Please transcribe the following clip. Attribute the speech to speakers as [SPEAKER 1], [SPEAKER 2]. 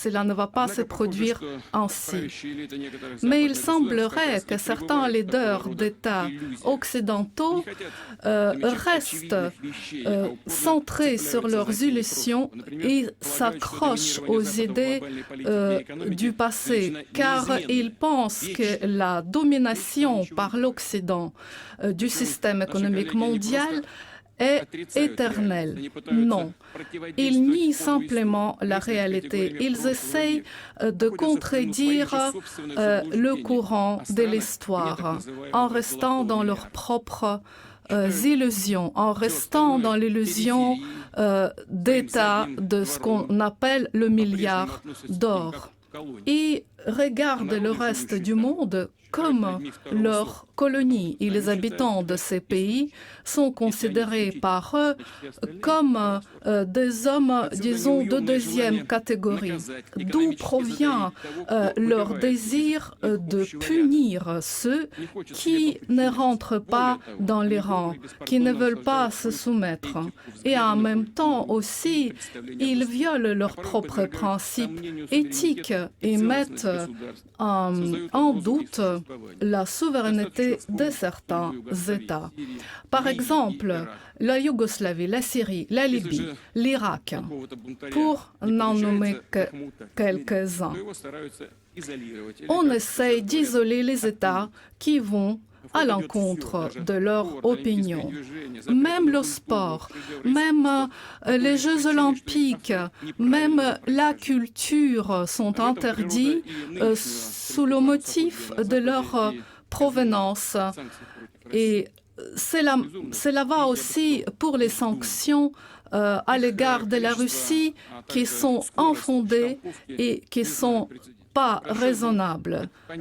[SPEAKER 1] cela ne va pas se produire ainsi. Mais il semblerait que certains leaders d'États occidentaux restent centrés sur leurs illusions et s'accrochent aux idées du passé, car ils pensent que la domination par l'Occident du système économique mondial est éternelle. Non, ils nient simplement la réalité. Ils essayent de contredire le courant de l'histoire en restant dans leurs propres illusions, en restant dans l'illusion d'État de ce qu'on appelle le milliard d'or. Et regardent le reste du monde comme leur colonie. Et les habitants de ces pays sont considérés par eux comme des hommes, disons, de deuxième catégorie. D'où provient leur désir de punir ceux qui ne rentrent pas dans les rangs, qui ne veulent pas se soumettre. Et en même temps aussi, ils violent leurs propres principes éthiques et mettent en doute la souveraineté de certains États. Par exemple, la Yougoslavie, la Syrie, la Libye, l'Irak, pour n'en nommer que quelques-uns. On essaie d'isoler les États qui vont à l'encontre de leur opinion. Même le sport, même les Jeux olympiques, même la culture sont interdits sous le motif de leur provenance. Et cela va aussi pour les sanctions à l'égard de la Russie qui sont infondées et qui sont pas raisonnables.